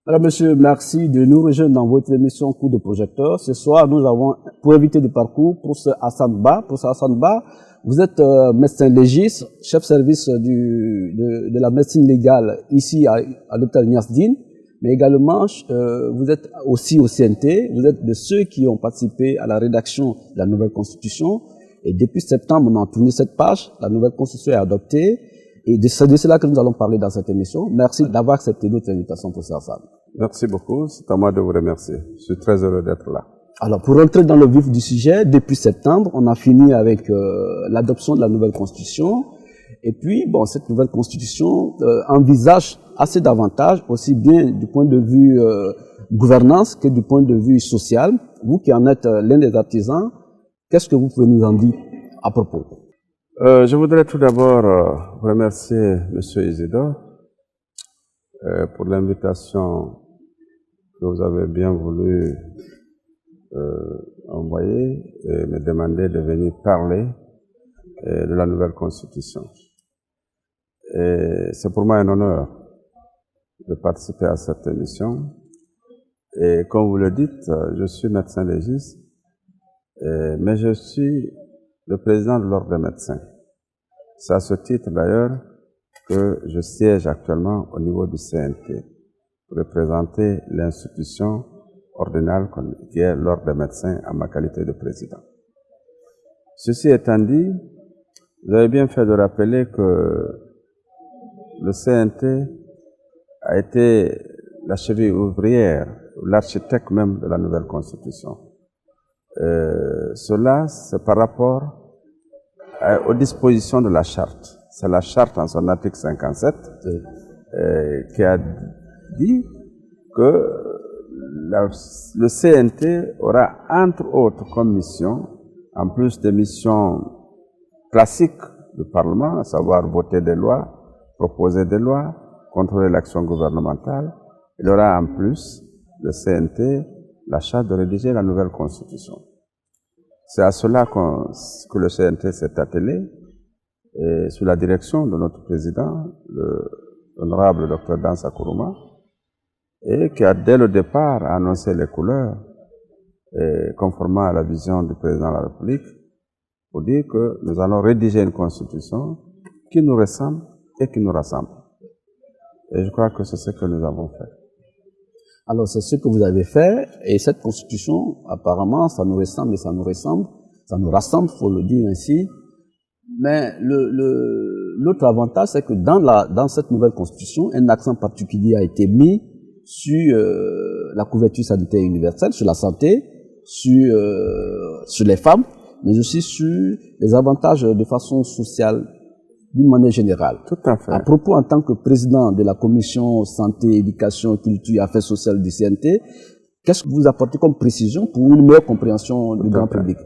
Alors, monsieur, merci de nous rejoindre dans votre émission Coup de projecteur. Ce soir, nous avons, pour éviter du parcours, Professeur Hassan Ba. Professeur Hassan Ba, vous êtes médecin légiste, chef service de la médecine légale ici à l'hôpital Niasdine, mais également, vous êtes aussi au CNT. Vous êtes de ceux qui ont participé à la rédaction de la nouvelle constitution. Et depuis septembre, on a tourné cette page. La nouvelle constitution est adoptée. Et c'est de cela que nous allons parler dans cette émission. Merci d'avoir accepté notre invitation, professeur Hassan. Merci beaucoup. C'est à moi de vous remercier. Je suis très heureux d'être là. Alors, pour rentrer dans le vif du sujet, depuis septembre, on a fini avec l'adoption de la nouvelle constitution. Et puis, bon, cette nouvelle constitution envisage assez d'avantages, aussi bien du point de vue gouvernance que du point de vue social. Vous qui en êtes l'un des artisans, qu'est-ce que vous pouvez nous en dire à propos? Je voudrais tout d'abord remercier M. Isidore pour l'invitation que vous avez bien voulu envoyer et me demander de venir parler de la nouvelle constitution. Et c'est pour moi un honneur de participer à cette émission. Et comme vous le dites, je suis médecin légiste, mais je suis le président de l'Ordre des médecins. C'est à ce titre d'ailleurs que je siège actuellement au niveau du CNT pour représenter l'institution ordinale qui est l'Ordre des médecins en ma qualité de président. Ceci étant dit, vous avez bien fait de rappeler que le CNT a été la cheville ouvrière, l'architecte même de la nouvelle constitution. Cela, c'est par rapport aux dispositions de la charte. C'est la charte en son article 57 qui a dit que le CNT aura entre autres comme mission, en plus des missions classiques du Parlement, à savoir voter des lois, proposer des lois, contrôler l'action gouvernementale, il aura en plus, le CNT, la charge de rédiger la nouvelle constitution. C'est à cela que le CNT s'est attelé, et sous la direction de notre président, l'honorable Dr Dansa Kourouma, et qui a dès le départ annoncé les couleurs, et conformément à la vision du président de la République, pour dire que nous allons rédiger une constitution qui nous ressemble et qui nous rassemble. Et je crois que c'est ce que nous avons fait. Alors, c'est ce que vous avez fait, et cette constitution, apparemment, ça nous ressemble et ça nous ressemble, ça nous rassemble, faut le dire ainsi. Mais l'autre avantage, c'est que dans cette nouvelle constitution, un accent particulier a été mis sur la couverture sanitaire universelle, sur la santé, sur les femmes, mais aussi sur les avantages de façon sociale d'une manière générale. Tout à fait. À propos, en tant que président de la commission santé, éducation, culture et affaires sociales du CNT, qu'est-ce que vous apportez comme précision pour une meilleure compréhension du grand public?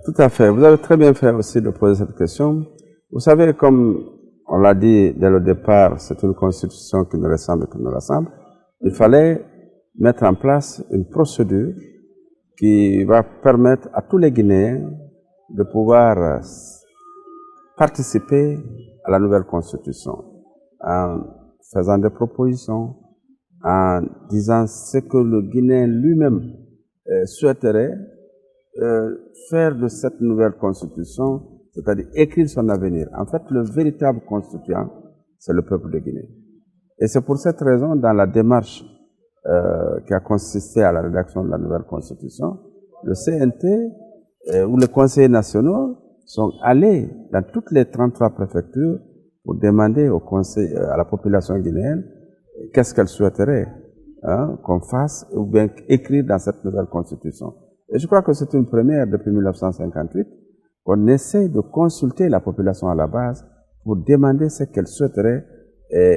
Tout à fait. Vous avez très bien fait aussi de poser cette question. Vous savez, comme on l'a dit dès le départ, c'est une constitution qui nous ressemble et qui nous rassemble. Il fallait mettre en place une procédure qui va permettre à tous les Guinéens de pouvoir participer à la nouvelle constitution en faisant des propositions, en disant ce que le Guinéen lui-même souhaiterait faire de cette nouvelle constitution, c'est-à-dire écrire son avenir. En fait, le véritable constituant, c'est le peuple de Guinée. Et c'est pour cette raison, dans la démarche qui a consisté à la rédaction de la nouvelle constitution, le CNT ou les conseillers nationaux sont allés dans toutes les 33 préfectures pour demander à la population guinéenne qu'est-ce qu'elle souhaiterait qu'on fasse ou bien écrire dans cette nouvelle constitution. Et je crois que c'est une première depuis 1958 qu'on essaie de consulter la population à la base pour demander ce qu'elle souhaiterait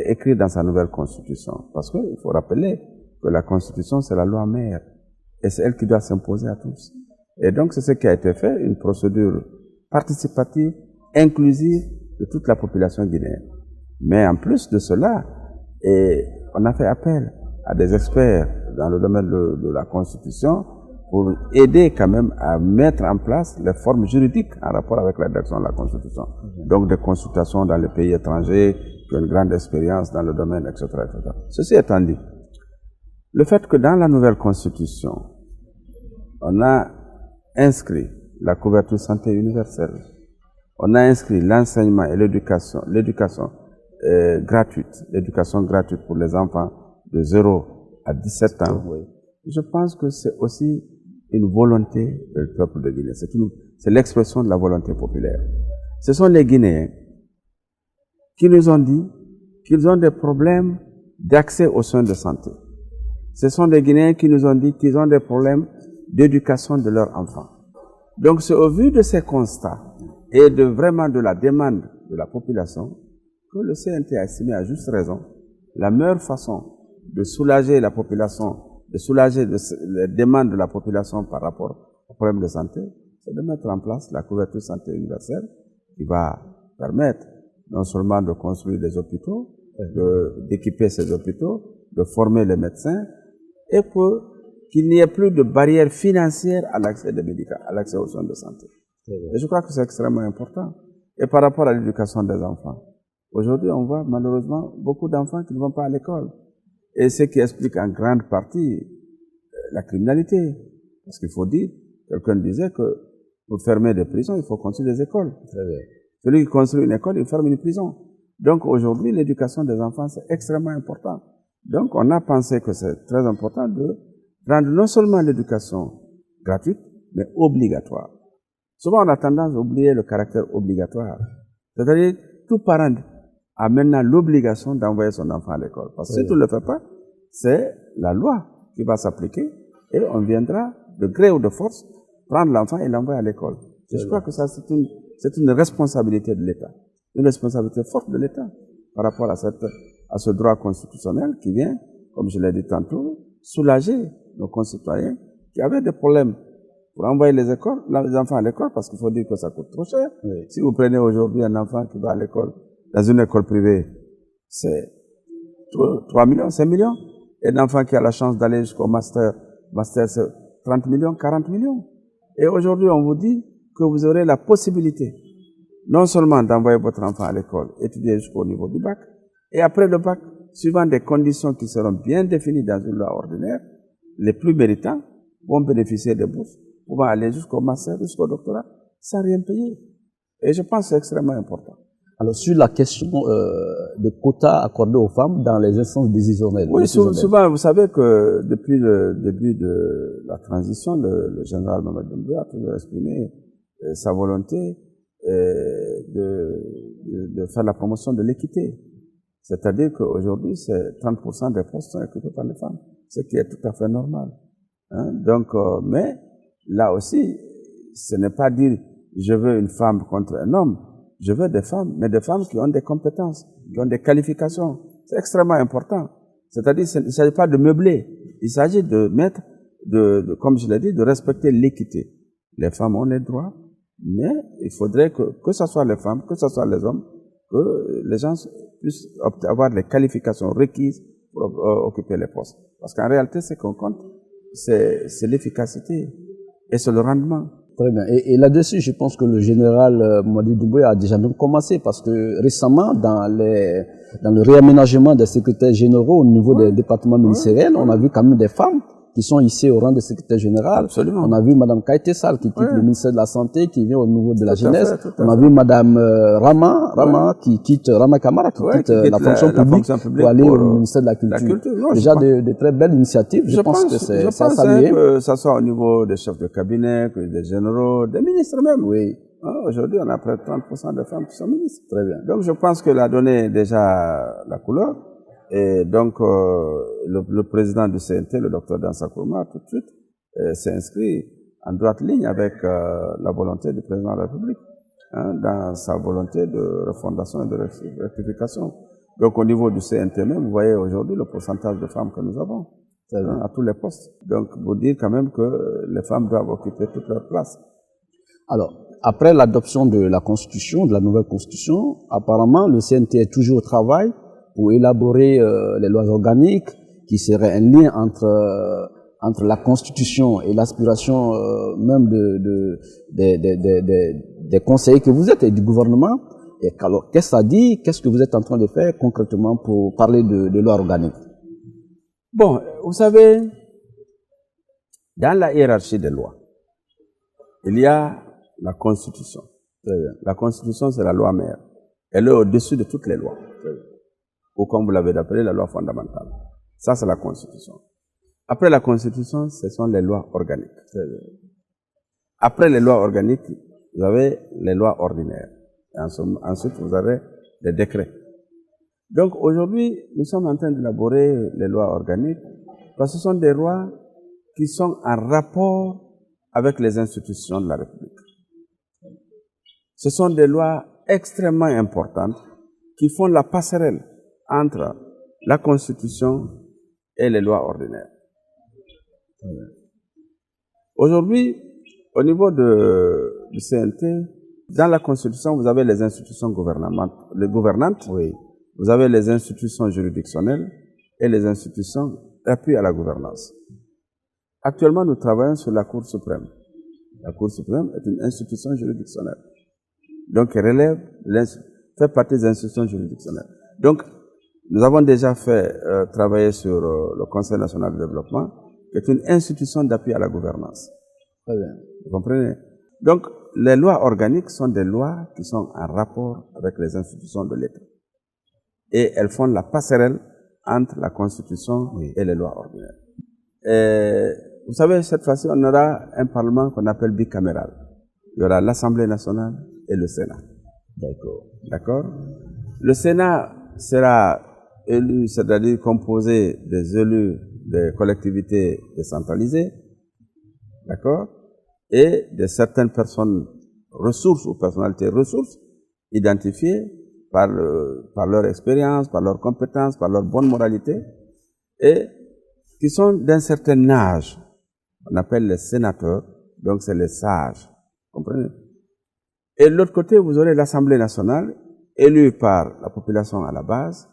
écrire dans sa nouvelle constitution. Parce qu'il faut rappeler que la constitution, c'est la loi mère et c'est elle qui doit s'imposer à tous. Et donc, c'est ce qui a été fait, une procédure participative, inclusive de toute la population guinéenne. Mais en plus de cela, on a fait appel à des experts dans le domaine de la Constitution pour aider quand même à mettre en place les formes juridiques en rapport avec la rédaction de la Constitution. Donc des consultations dans les pays étrangers qui ont une grande expérience dans le domaine, etc., etc. Ceci étant dit, Le fait que dans la nouvelle constitution, on a inscrit la couverture santé universelle, on a inscrit l'enseignement et l'éducation gratuite pour les enfants de 0 à 17 ans. Oui. Je pense que c'est aussi une volonté du peuple de Guinée. C'est l'expression de la volonté populaire. Ce sont les Guinéens qui nous ont dit qu'ils ont des problèmes d'accès aux soins de santé. Ce sont des Guinéens qui nous ont dit qu'ils ont des problèmes d'éducation de leurs enfants. Donc c'est au vu de ces constats et vraiment de la demande de la population que le CNT a estimé à juste raison la meilleure façon de soulager la population, de soulager les demandes de la population par rapport aux problèmes de santé, c'est de mettre en place la couverture santé universelle qui va permettre non seulement de construire des hôpitaux, d'équiper ces hôpitaux, de former les médecins, et qu'il n'y ait plus de barrières financières à l'accès des médicaments, à l'accès aux soins de santé. Et je crois que c'est extrêmement important. Et par rapport à l'éducation des enfants, aujourd'hui on voit malheureusement beaucoup d'enfants qui ne vont pas à l'école. Et ce qui explique en grande partie la criminalité. Parce qu'il faut dire, quelqu'un disait que pour fermer des prisons, il faut construire des écoles. Celui qui construit une école, il ferme une prison. Donc aujourd'hui, l'éducation des enfants, c'est extrêmement important. Donc on a pensé que c'est très important de rendre non seulement l'éducation gratuite, mais obligatoire. Souvent on a tendance à oublier le caractère obligatoire. C'est-à-dire, tout parent a maintenant l'obligation d'envoyer son enfant à l'école. Parce que si tu ne le fais pas, c'est la loi qui va s'appliquer et on viendra de gré ou de force prendre l'enfant et l'envoyer à l'école. Je crois que ça, c'est une responsabilité de l'État. Une responsabilité forte de l'État par rapport à ce droit constitutionnel qui vient, comme je l'ai dit tantôt, soulager nos concitoyens qui avaient des problèmes pour envoyer les enfants à l'école, parce qu'il faut dire que ça coûte trop cher. Oui. Si vous prenez aujourd'hui un enfant qui va à l'école, dans une école privée, c'est 3 millions, 5 millions. Et un enfant qui a la chance d'aller jusqu'au master c'est 30 millions, 40 millions. Et aujourd'hui, on vous dit que vous aurez la possibilité non seulement d'envoyer votre enfant à l'école, étudier jusqu'au niveau du bac, et après le bac, suivant des conditions qui seront bien définies dans une loi ordinaire, les plus méritants vont bénéficier des bourses, pouvant aller jusqu'au master, jusqu'au doctorat, sans rien payer. Et je pense que c'est extrêmement important. Alors, sur la question de quotas accordés aux femmes dans les instances décisionnelles. Oui, souvent, vous savez que depuis le début de la transition, le général Mamadi Doumbouya a toujours exprimé sa volonté de faire la promotion de l'équité. C'est-à-dire qu'aujourd'hui, c'est 30% des postes sont occupés par les femmes, ce qui est tout à fait normal. Hein? Donc, mais là aussi, ce n'est pas dire je veux une femme contre un homme. Je veux des femmes, mais des femmes qui ont des compétences, qui ont des qualifications. C'est extrêmement important. C'est-à-dire, il ne s'agit pas de meubler. Il s'agit de mettre, comme je l'ai dit, de respecter l'équité. Les femmes ont les droits, mais il faudrait que ce soit les femmes, que ce soit les hommes, que les gens puissent avoir les qualifications requises pour occuper les postes. Parce qu'en réalité, ce qu'on compte, c'est l'efficacité et c'est le rendement. Très bien. Et là-dessus, je pense que le général Mamadi Doumbouya a déjà même commencé parce que récemment, dans le réaménagement des secrétaires généraux au niveau des départements ministériels, on a vu quand même des femmes qui sont ici au rang de secrétaire général. Absolument. On a vu Madame Kaïté Sall qui quitte le ministère de la Santé, qui vient au niveau de la jeunesse. On a vu Madame Rama qui quitte Rama Kamara, qui quitte la fonction publique pour aller au ministère de la Culture. Non, déjà de très belles initiatives. Je pense que c'est ça saluer. Que ça soit au niveau des chefs de cabinet, des généraux, des ministres même. Oui. Aujourd'hui, on a près de 30% de femmes qui sont ministres. Très bien. Donc, je pense qu'elle a donné déjà la couleur. Et donc, le président du CNT, le docteur Dansa Kourma, tout de suite, s'est inscrit en droite ligne avec la volonté du président de la République, hein, dans sa volonté de refondation et de rectification. Donc, au niveau du CNT même, vous voyez aujourd'hui le pourcentage de femmes que nous avons à tous les postes. Donc, vous dire quand même que les femmes doivent occuper toute leur place. Alors, après l'adoption de la Constitution, de la nouvelle Constitution, apparemment, le CNT est toujours au travail pour élaborer les lois organiques qui seraient un lien entre la Constitution et l'aspiration même des conseillers que vous êtes et du gouvernement. Et alors, qu'est-ce que ça dit? Qu'est-ce que vous êtes en train de faire concrètement pour parler de loi organique? Bon, vous savez, dans la hiérarchie des lois, il y a la Constitution. La Constitution, c'est la loi mère. Elle est au-dessus de toutes les lois. Ou comme vous l'avez appelé, la loi fondamentale. Ça, c'est la Constitution. Après la Constitution, ce sont les lois organiques. Après les lois organiques, vous avez les lois ordinaires. Et ensuite, vous avez les décrets. Donc, aujourd'hui, nous sommes en train d'élaborer les lois organiques parce que ce sont des lois qui sont en rapport avec les institutions de la République. Ce sont des lois extrêmement importantes qui font la passerelle entre la Constitution et les lois ordinaires. Aujourd'hui, au niveau du CNT, dans la Constitution, vous avez les institutions gouvernantes, oui. Vous avez les institutions juridictionnelles et les institutions d'appui à la gouvernance. Actuellement, nous travaillons sur la Cour suprême. La Cour suprême est une institution juridictionnelle. Donc, elle fait partie des institutions juridictionnelles. Donc, nous avons déjà fait travailler sur le Conseil national de développement, qui est une institution d'appui à la gouvernance. Très bien. Vous comprenez? Donc, les lois organiques sont des lois qui sont en rapport avec les institutions de l'État. Et elles font la passerelle entre la Constitution et les lois ordinaires. Et vous savez, cette fois-ci, on aura un Parlement qu'on appelle bicaméral. Il y aura l'Assemblée nationale et le Sénat. D'accord. D'accord? Le Sénat sera élu, c'est-à-dire composé des élus des collectivités décentralisées, d'accord? Et de certaines personnes ressources ou personnalités ressources identifiées par leur expérience, par leurs compétences, par leur bonne moralité, et qui sont d'un certain âge. On appelle les sénateurs, donc c'est les sages. Comprenez? Et de l'autre côté, vous aurez l'Assemblée nationale, élue par la population à la base,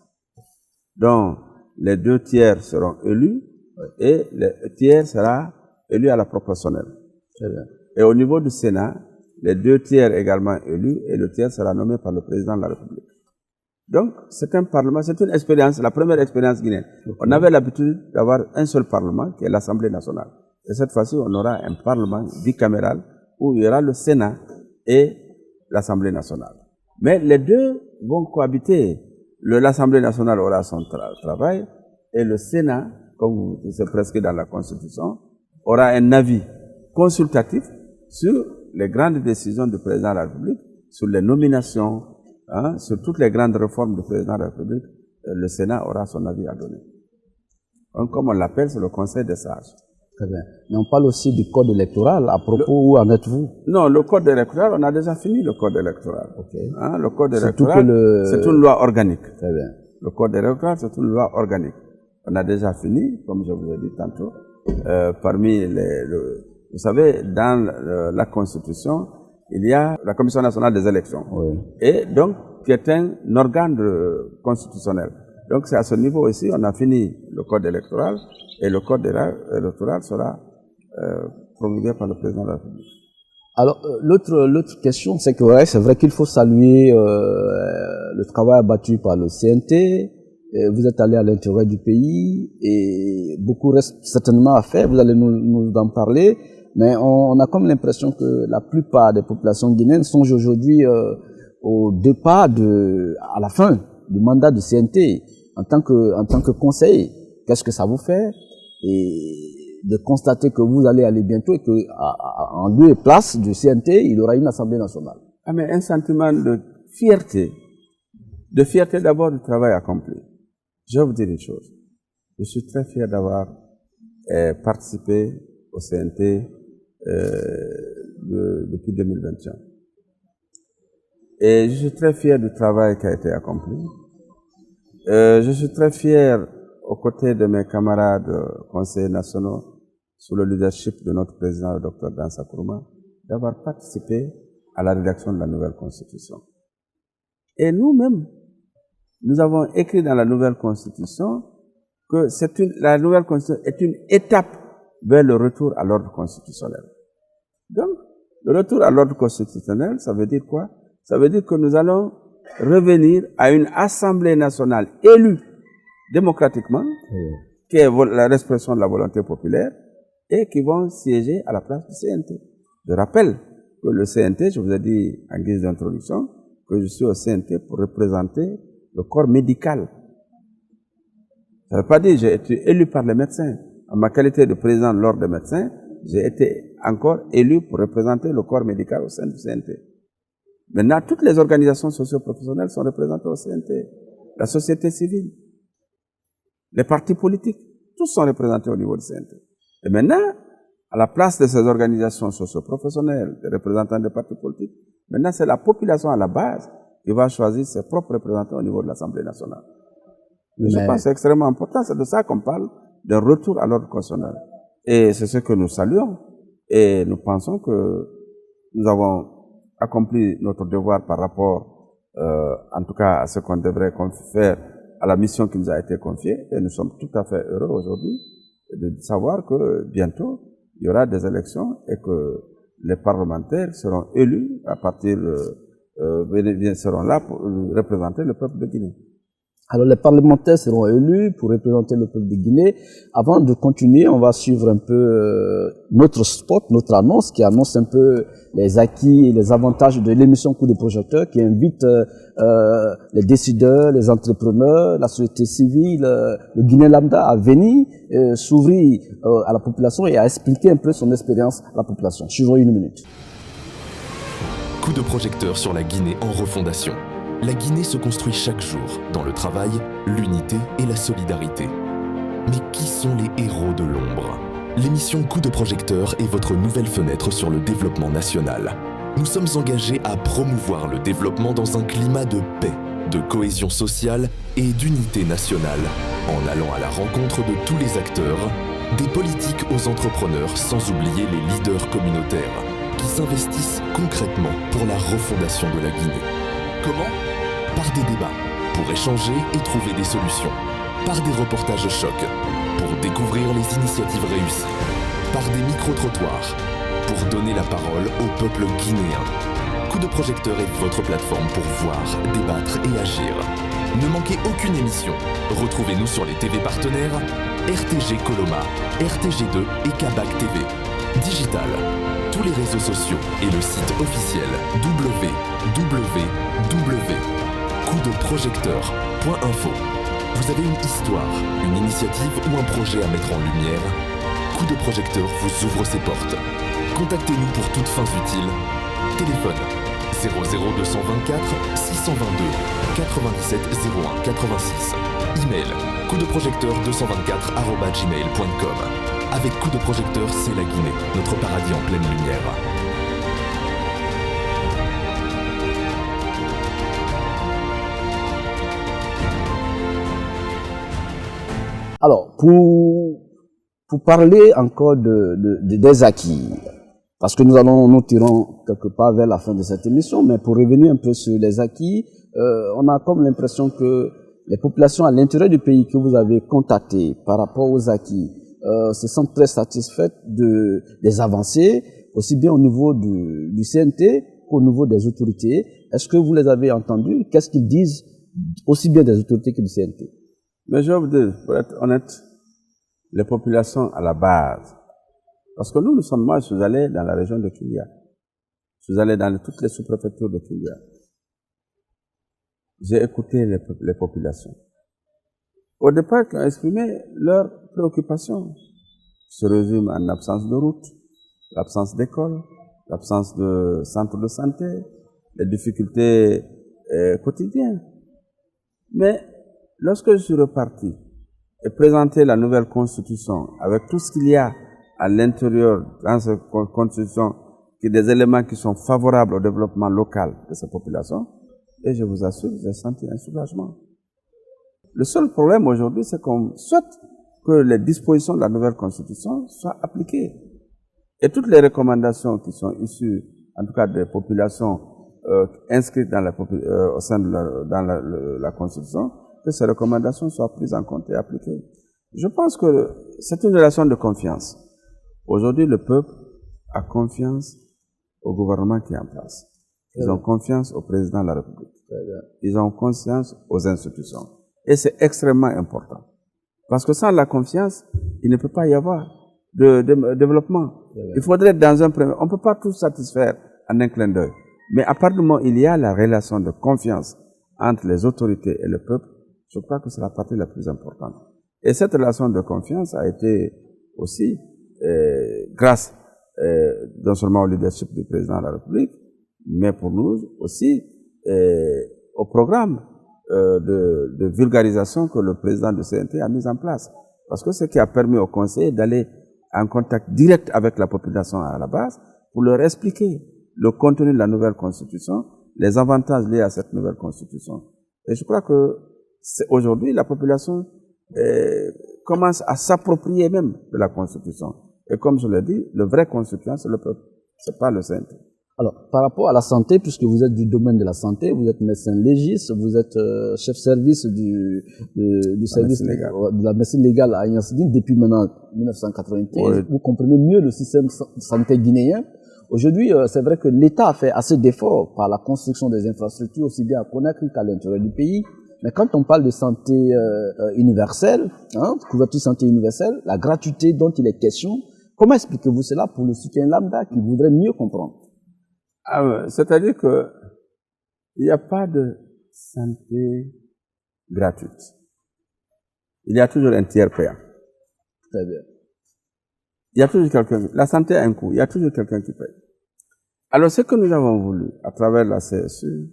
dont les 2/3 seront élus, et le tiers sera élu à la proportionnelle. Et au niveau du Sénat, les 2/3 également élus, et le tiers sera nommé par le président de la République. Donc, c'est un parlement, c'est une expérience, la première expérience guinéenne. On avait l'habitude d'avoir un seul parlement, qui est l'Assemblée nationale. Et cette fois-ci, on aura un parlement bicaméral, où il y aura le Sénat et l'Assemblée nationale. Mais les deux vont cohabiter. L'Assemblée nationale aura son travail, et le Sénat, comme c'est presque dans la Constitution, aura un avis consultatif sur les grandes décisions du président de la République, sur les nominations, sur toutes les grandes réformes du président de la République. Le Sénat aura son avis à donner. Donc, comme on l'appelle, c'est le Conseil des sages. Très bien. Mais on parle aussi du code électoral. À propos, où en êtes-vous? Non, le code électoral, on a déjà fini le code électoral. Okay. Le code électoral, c'est une loi organique. Très bien. Le code électoral, c'est une loi organique. On a déjà fini, comme je vous ai dit tantôt, parmi vous savez, dans la Constitution, il y a la Commission nationale des élections. Oui. Et donc, qui est un organe constitutionnel. Donc, c'est à ce niveau ici, on a fini le code électoral, et le code électoral sera promulgué par le président de la République. Alors, l'autre question, c'est que ouais, c'est vrai qu'il faut saluer le travail abattu par le CNT. Vous êtes allé à l'intérieur du pays et beaucoup reste certainement à faire. Vous allez nous en parler. Mais on a comme l'impression que la plupart des populations guinéennes sont aujourd'hui au départ à la fin du mandat du CNT en tant que conseiller. Qu'est-ce que ça vous fait? Et de constater que vous allez aller bientôt et que en lieu et place du CNT, il y aura une Assemblée nationale. Ah, mais un sentiment de fierté d'abord du travail accompli. Je vais vous dire une chose. Je suis très fier d'avoir participé au CNT depuis 2021. Et je suis très fier du travail qui a été accompli. Je suis très fier, aux côtés de mes camarades conseillers nationaux, sous le leadership de notre président, le Dr Dansa Kourouma, d'avoir participé à la rédaction de la nouvelle Constitution. Et nous-mêmes, nous avons écrit dans la nouvelle Constitution que la nouvelle Constitution est une étape vers le retour à l'ordre constitutionnel. Donc, le retour à l'ordre constitutionnel, ça veut dire quoi? Ça veut dire que nous allons revenir à une Assemblée nationale élue démocratiquement, qui est l'expression de la volonté populaire, et qui vont siéger à la place du CNT. Je rappelle que le CNT, je vous ai dit en guise d'introduction, que je suis au CNT pour représenter le corps médical. Ça ne veut pas dire que j'ai été élu par les médecins. En ma qualité de président de l'ordre des médecins, j'ai été encore élu pour représenter le corps médical au sein du CNT. Maintenant, toutes les organisations socio-professionnelles sont représentées au CNT. La société civile, les partis politiques, tous sont représentés au niveau du CNT. Et maintenant, à la place de ces organisations socio-professionnelles, des représentants des partis politiques, maintenant c'est la population à la base qui va choisir ses propres représentants au niveau de l'Assemblée nationale. Mais je pense que c'est extrêmement important, c'est de ça qu'on parle, d'un retour à l'ordre constitutionnel. Et c'est ce que nous saluons. Et nous pensons que nous avons accompli notre devoir par rapport, en tout cas, à ce qu'on devrait faire à la mission qui nous a été confiée. Et nous sommes tout à fait heureux aujourd'hui de savoir que bientôt, il y aura des élections et que les parlementaires seront élus à partir seront là pour représenter le peuple de Guinée. Alors les parlementaires seront élus pour représenter le peuple de Guinée. Avant de continuer, on va suivre un peu notre spot, notre annonce qui annonce un peu les acquis et les avantages de l'émission Coup de projecteur qui invite les décideurs, les entrepreneurs, la société civile, le Guinéen lambda à venir s'ouvrir à la population et à expliquer un peu son expérience à la population. Suivons une minute. Coup de projecteur sur la Guinée en refondation. La Guinée se construit chaque jour dans le travail, l'unité et la solidarité. Mais qui sont les héros de l'ombre? L'émission Coup de projecteur est votre nouvelle fenêtre sur le développement national. Nous sommes engagés à promouvoir le développement dans un climat de paix, de cohésion sociale et d'unité nationale, en allant à la rencontre de tous les acteurs, des politiques aux entrepreneurs sans oublier les leaders communautaires qui s'investissent concrètement pour la refondation de la Guinée. Comment? Par des débats, pour échanger et trouver des solutions. Par des reportages chocs, pour découvrir les initiatives réussies. Par des micro-trottoirs, pour donner la parole au peuple guinéen. Coup de projecteur est votre plateforme pour voir, débattre et agir. Ne manquez aucune émission. Retrouvez-nous sur les TV partenaires RTG Coloma, RTG2 et Kabak TV. Digital, tous les réseaux sociaux et le site officiel www.coupdeprojecteur.info. Vous avez une histoire, une initiative ou un projet à mettre en lumière? Coup de projecteur vous ouvre ses portes. Contactez-nous pour toutes fins utiles. Téléphone 00224 622 97 01 86. Email coupdeprojecteur224@gmail.com. Avec Coup de projecteur, c'est la Guinée, notre paradis en pleine lumière. Alors, pour parler encore des acquis, parce que nous tirons quelque part vers la fin de cette émission, mais pour revenir un peu sur les acquis, on a comme l'impression que les populations à l'intérieur du pays que vous avez contactées par rapport aux acquis se sentent très satisfaites des avancées, aussi bien au niveau du CNT qu'au niveau des autorités. Est-ce que vous les avez entendus? Qu'est-ce qu'ils disent aussi bien des autorités que du CNT? Mais je vais vous dire, pour être honnête, les populations à la base, parce que moi je suis allé dans la région de Kilia, je suis allé dans toutes les sous-préfectures de Kilia. J'ai écouté les populations. Au départ, qui ont exprimé leurs préoccupations, qui se résument en l'absence de route, l'absence d'école, l'absence de centre de santé, les difficultés quotidiennes. Mais lorsque je suis reparti et présenté la nouvelle constitution avec tout ce qu'il y a à l'intérieur dans cette constitution, qui est des éléments qui sont favorables au développement local de ces populations, et je vous assure, j'ai senti un soulagement. Le seul problème aujourd'hui, c'est qu'on souhaite que les dispositions de la nouvelle constitution soient appliquées. Et toutes les recommandations qui sont issues, en tout cas des populations inscrites dans au sein de la constitution, que ces recommandations soient prises en compte et appliquées. Je pense que c'est une relation de confiance. Aujourd'hui, le peuple a confiance au gouvernement qui est en place. Ils ont confiance au président de la République. Ils ont confiance aux institutions. Et c'est extrêmement important. Parce que sans la confiance, il ne peut pas y avoir de développement. Il faudrait dans un premier... On ne peut pas tout satisfaire en un clin d'œil. Mais à partir du moment où il y a la relation de confiance entre les autorités et le peuple, je crois que c'est la partie la plus importante. Et cette relation de confiance a été aussi grâce non seulement au leadership du président de la République, mais pour nous aussi au programme de vulgarisation que le président du CNT a mis en place. Parce que ce qui a permis au conseil d'aller en contact direct avec la population à la base pour leur expliquer le contenu de la nouvelle constitution, les avantages liés à cette nouvelle constitution. Et je crois que aujourd'hui, la population commence à s'approprier même de la constitution. Et comme je l'ai dit, le vrai constituant, c'est le peuple, c'est pas le CNT. Alors, par rapport à la santé, puisque vous êtes du domaine de la santé, vous êtes médecin légiste, vous êtes chef service du service de la médecine légale à Yansdine depuis maintenant 1995. Oui. Vous comprenez mieux le système de santé guinéen. Aujourd'hui, c'est vrai que l'État a fait assez d'efforts par la construction des infrastructures, aussi bien à Conakry qu'à l'intérieur du pays. Mais quand on parle de santé universelle, couverture santé universelle, la gratuité dont il est question, comment expliquez-vous cela pour le citoyen lambda qui voudrait mieux comprendre? C'est-à-dire que il n'y a pas de santé gratuite. Il y a toujours un tiers payant. Très bien. Il y a toujours quelqu'un. La santé a un coût. Il y a toujours quelqu'un qui paye. Alors, ce que nous avons voulu, à travers la CSU,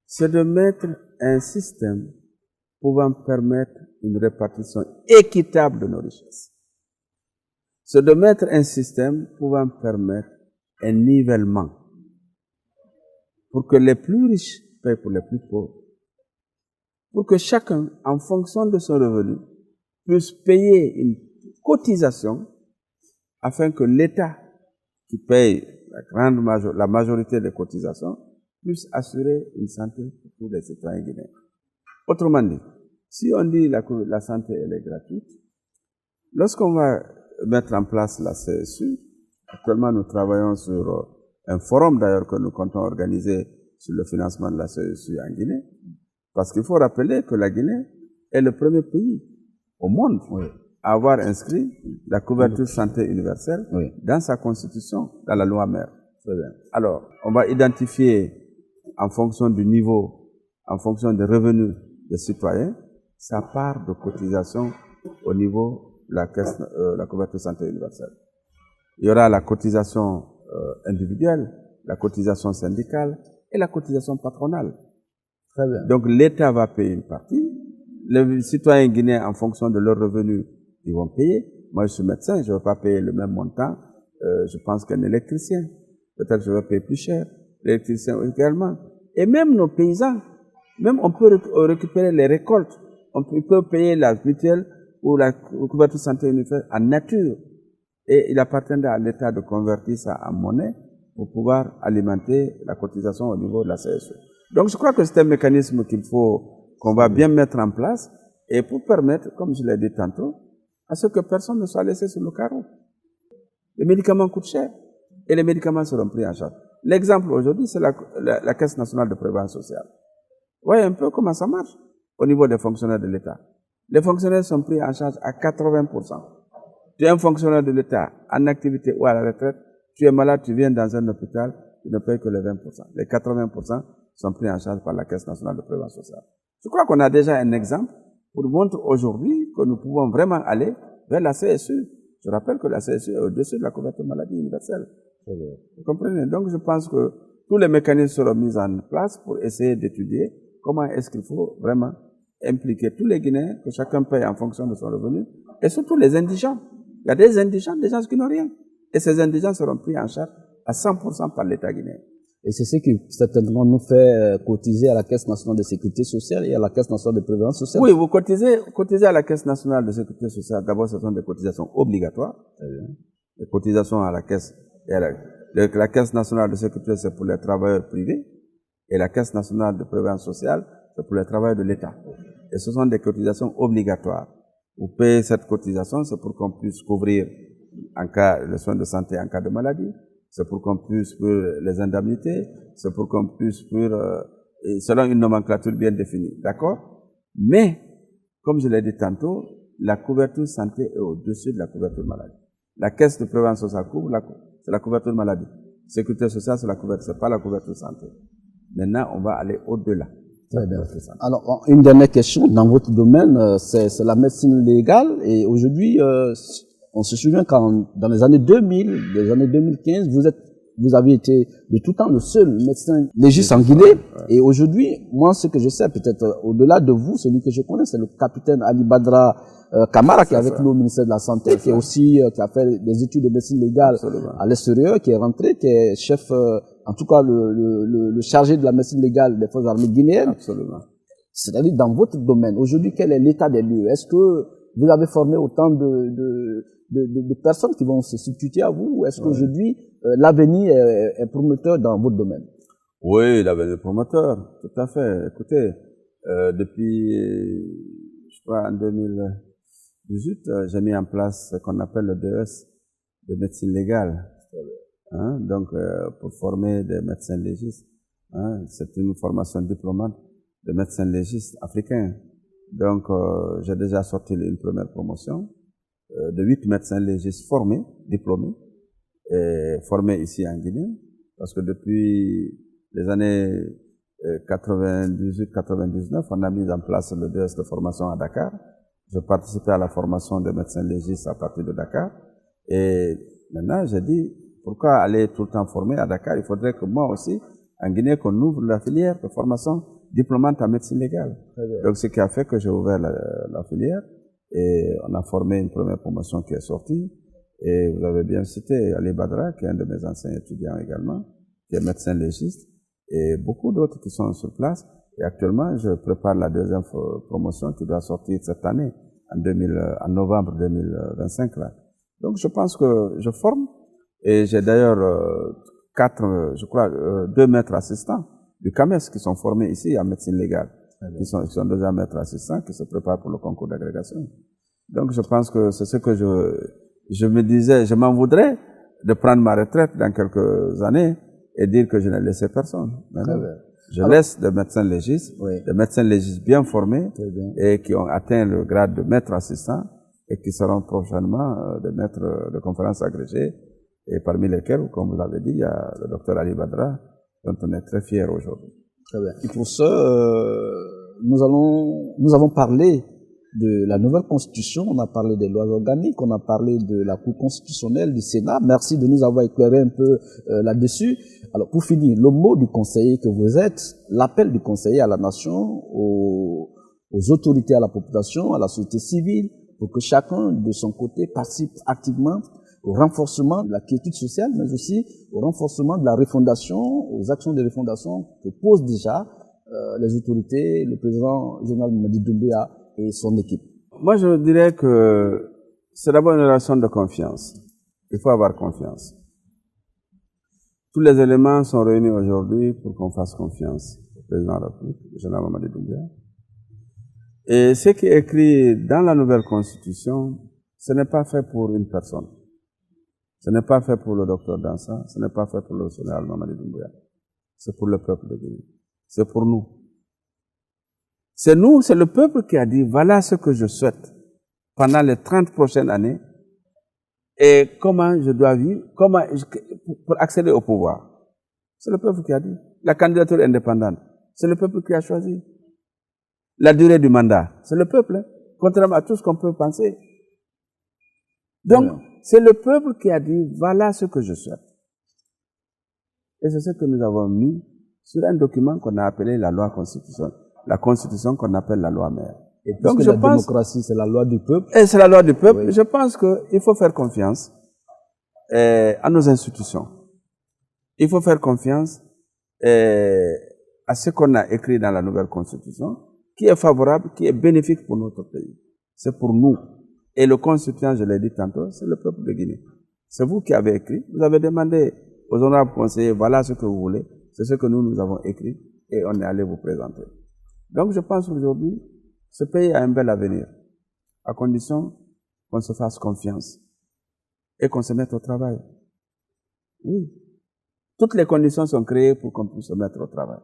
c'est de mettre un système pouvant permettre une répartition équitable de nos richesses. C'est de mettre un système pouvant permettre un nivellement pour que les plus riches payent pour les plus pauvres, pour que chacun, en fonction de son revenu, puisse payer une cotisation afin que l'État, qui paye la majorité des cotisations, puisse assurer une santé pour tous les citoyens guinéens. Autrement dit, si on dit la santé elle est gratuite, lorsqu'on va mettre en place la CSU, actuellement nous travaillons sur un forum d'ailleurs que nous comptons organiser sur le financement de la CSU en Guinée, parce qu'il faut rappeler que la Guinée est le premier pays au monde à avoir inscrit la couverture santé universelle dans sa constitution, dans la loi mère. Alors, on va identifier en fonction du niveau, en fonction des revenus des citoyens, sa part de cotisation au niveau de la couverture santé universelle. Il y aura la cotisation individuelle, la cotisation syndicale et la cotisation patronale. Très bien. Donc l'État va payer une partie, les citoyens guinéens en fonction de leurs revenus, ils vont payer. Moi je suis médecin, je ne vais pas payer le même montant, je pense qu'un électricien. Peut-être que je vais payer plus cher, l'électricien également. Et même nos paysans, même on peut récupérer les récoltes, on peut payer la mutuelle ou la couverture santé universelle en nature. Et il appartiendra à l'État de convertir ça en monnaie pour pouvoir alimenter la cotisation au niveau de la CSE. Donc je crois que c'est un mécanisme qu'on va bien mettre en place et pour permettre, comme je l'ai dit tantôt, à ce que personne ne soit laissé sur le carreau. Les médicaments coûtent cher et les médicaments seront pris en charge. L'exemple aujourd'hui, c'est la Caisse nationale de prévoyance sociale. Vous voyez un peu comment ça marche au niveau des fonctionnaires de l'État. Les fonctionnaires sont pris en charge à 80%. Tu es un fonctionnaire de l'État en activité ou à la retraite, tu es malade, tu viens dans un hôpital, tu ne payes que les 20%. Les 80% sont pris en charge par la Caisse nationale de prévoyance sociale. Je crois qu'on a déjà un exemple pour montrer aujourd'hui que nous pouvons vraiment aller vers la CSU. Je rappelle que la CSU est au-dessus de la couverture maladie universelle. Vous comprenez? Donc je pense que tous les mécanismes seront mis en place pour essayer d'étudier comment est-ce qu'il faut vraiment impliquer tous les Guinéens, que chacun paye en fonction de son revenu, et surtout les indigents. Il y a des indigents, des gens qui n'ont rien. Et ces indigents seront pris en charge à 100% par l'État guinéen. Et c'est ce qui certainement nous fait cotiser à la Caisse nationale de sécurité sociale et à la Caisse nationale de prévoyance sociale. Oui, vous cotisez à la Caisse nationale de sécurité sociale. D'abord, ce sont des cotisations obligatoires. Les cotisations à la Caisse la Caisse nationale de sécurité, c'est pour les travailleurs privés. Et la Caisse nationale de prévoyance sociale, c'est pour les travailleurs de l'État. Et ce sont des cotisations obligatoires. Vous payez cette cotisation, c'est pour qu'on puisse couvrir en cas de soins de santé en cas de maladie. C'est pour qu'on puisse couvrir les indemnités. C'est pour qu'on puisse couvrir, selon une nomenclature bien définie. D'accord? Mais, comme je l'ai dit tantôt, la couverture santé est au-dessus de la couverture maladie. La caisse de prévention sociale couvre, c'est la couverture maladie. Sécurité sociale, c'est la couverture, c'est pas la couverture santé. Maintenant, on va aller au-delà. Très bien. Alors, une dernière question. Dans votre domaine, c'est la médecine légale. Et aujourd'hui, on se souvient quand, dans les années 2000, les années 2015, vous avez été de tout temps le seul médecin légiste en Guinée. Ouais. Et aujourd'hui, moi, ce que je sais, peut-être au-delà de vous, celui que je connais, c'est le capitaine Ali Badra Kamara, qui est avec nous au ministère de la Santé, qui est aussi, qui a fait des études de médecine légale à l'extérieur, qui est rentré, qui est chef, en tout cas, le chargé de la médecine légale des forces armées guinéennes. Absolument. C'est-à-dire, dans votre domaine, aujourd'hui, quel est l'état des lieux? Est-ce que vous avez formé autant de personnes qui vont se substituer à vous, ou est-ce qu'aujourd'hui, l'avenir est prometteur dans votre domaine? Oui, l'avenir est prometteur, tout à fait. Écoutez, depuis, je crois, en 2018, j'ai mis en place ce qu'on appelle le DES de médecine légale. Hein, donc, pour former des médecins légistes. Hein, c'est une formation diplômante de médecins légistes africains. Donc, j'ai déjà sorti une première promotion de 8 médecins légistes formés, diplômés, et formés ici en Guinée. Parce que depuis les années 98-99, on a mis en place le DES de formation à Dakar. Je participais à la formation des médecins légistes à partir de Dakar. Et maintenant, j'ai dit, pourquoi aller tout le temps former à Dakar? Il faudrait que moi aussi, en Guinée, qu'on ouvre la filière de formation diplômante en médecine légale. Donc, ce qui a fait que j'ai ouvert la filière et on a formé une première promotion qui est sortie. Et vous avez bien cité Ali Badra, qui est un de mes anciens étudiants également, qui est médecin légiste, et beaucoup d'autres qui sont sur place. Et actuellement, je prépare la deuxième promotion qui doit sortir cette année, en novembre 2025. Là. Donc, je pense que je forme. Et j'ai d'ailleurs 2 maîtres assistants du CAMES qui sont formés ici en médecine légale, qui sont 2 maîtres assistants qui se préparent pour le concours d'agrégation. Donc je pense que c'est ce que je me disais, je m'en voudrais de prendre ma retraite dans quelques années et dire que je n'ai laissé personne. Je laisse des médecins légistes, des médecins légistes bien formés et qui ont atteint le grade de maître assistant et qui seront prochainement des maîtres de conférences agrégés. Et parmi lesquels, comme vous l'avez dit, il y a le docteur Ali Badra, dont on est très fiers aujourd'hui. Très bien. Et pour ça, nous avons parlé de la nouvelle constitution, on a parlé des lois organiques, on a parlé de la Cour constitutionnelle, du Sénat. Merci de nous avoir éclairé un peu là-dessus. Alors, pour finir, le mot du conseiller que vous êtes, l'appel du conseiller à la nation, aux autorités, à la population, à la société civile, pour que chacun, de son côté, participe activement au renforcement de la quiétude sociale, mais aussi au renforcement de la refondation, aux actions de refondation que posent déjà les autorités, le président général Mamadi Doumbouya et son équipe. Moi, je dirais que c'est d'abord une relation de confiance. Il faut avoir confiance. Tous les éléments sont réunis aujourd'hui pour qu'on fasse confiance au président de la République, le général Mamadi Doumbouya. Et ce qui est écrit dans la nouvelle constitution, ce n'est pas fait pour une personne. Ce n'est pas fait pour le docteur Dansa, ce n'est pas fait pour le général Mamadi Doumbouya. C'est pour le peuple de Guinée. C'est pour nous. C'est nous, c'est le peuple qui a dit, voilà ce que je souhaite pendant les 30 prochaines années et comment je dois vivre, pour accéder au pouvoir. C'est le peuple qui a dit. La candidature indépendante, c'est le peuple qui a choisi. La durée du mandat, c'est le peuple, hein, contrairement à tout ce qu'on peut penser. Donc, c'est le peuple qui a dit, voilà ce que je souhaite. Et c'est ce que nous avons mis sur un document qu'on a appelé la loi constitutionnelle. La constitution qu'on appelle la loi mère. Et donc, la démocratie, c'est la loi du peuple. Et c'est la loi du peuple. Oui. Je pense qu'il faut faire confiance à nos institutions. Il faut faire confiance à ce qu'on a écrit dans la nouvelle constitution, qui est favorable, qui est bénéfique pour notre pays. C'est pour nous. Et le constituant, je l'ai dit tantôt, c'est le peuple de Guinée. C'est vous qui avez écrit. Vous avez demandé aux honorables conseillers, voilà ce que vous voulez. C'est ce que nous avons écrit et on est allé vous présenter. Donc je pense qu'aujourd'hui, ce pays a un bel avenir, à condition qu'on se fasse confiance et qu'on se mette au travail. Oui. Toutes les conditions sont créées pour qu'on puisse se mettre au travail.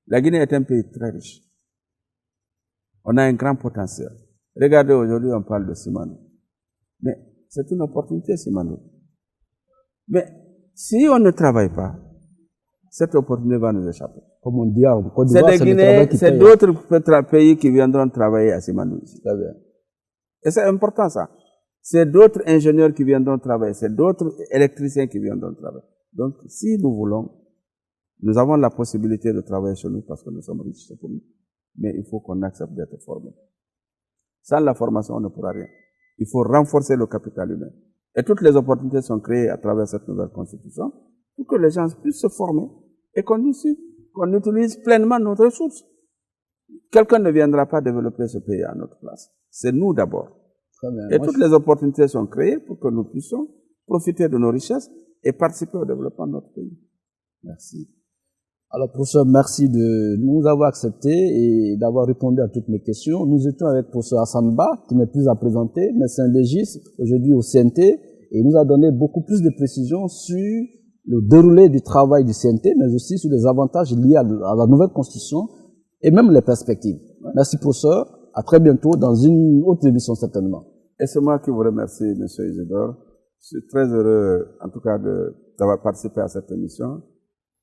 La Guinée est un pays très riche. On a un grand potentiel. Regardez, aujourd'hui, on parle de Simandou. Mais c'est une opportunité, Simandou. Mais si on ne travaille pas, cette opportunité va nous échapper. Comme on dit en Côte C'est d'Ivoire, des c'est le Guinéens, travail qui c'est paye. d'autres pays qui viendront travailler à Simandou ici. Très bien. Et c'est important ça. C'est d'autres ingénieurs qui viendront travailler, c'est d'autres électriciens qui viendront travailler. Donc, si nous voulons, nous avons la possibilité de travailler chez nous parce que nous sommes riches, c'est pour nous. Mais il faut qu'on accepte d'être formés. Sans la formation, on ne pourra rien. Il faut renforcer le capital humain. Et toutes les opportunités sont créées à travers cette nouvelle constitution pour que les gens puissent se former et qu'on utilise pleinement notre ressources. Quelqu'un ne viendra pas développer ce pays à notre place. C'est nous d'abord. Très bien. Et toutes les opportunités sont créées pour que nous puissions profiter de nos richesses et participer au développement de notre pays. Merci. Alors, professeur, merci de nous avoir acceptés et d'avoir répondu à toutes mes questions. Nous étions avec professeur Hassan Ba, qui n'est plus à présenter, médecin légiste, aujourd'hui au CNT, et il nous a donné beaucoup plus de précisions sur le déroulé du travail du CNT, mais aussi sur les avantages liés à la nouvelle constitution et même les perspectives. Merci, professeur. À très bientôt dans une autre émission, certainement. Et c'est moi qui vous remercie, monsieur Isidore. Je suis très heureux, en tout cas, d'avoir participé à cette émission.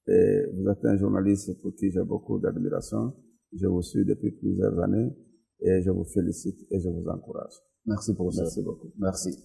Et vous êtes un journaliste pour qui j'ai beaucoup d'admiration. Je vous suis depuis plusieurs années et je vous félicite et je vous encourage. Merci, professeur. Merci beaucoup. Merci.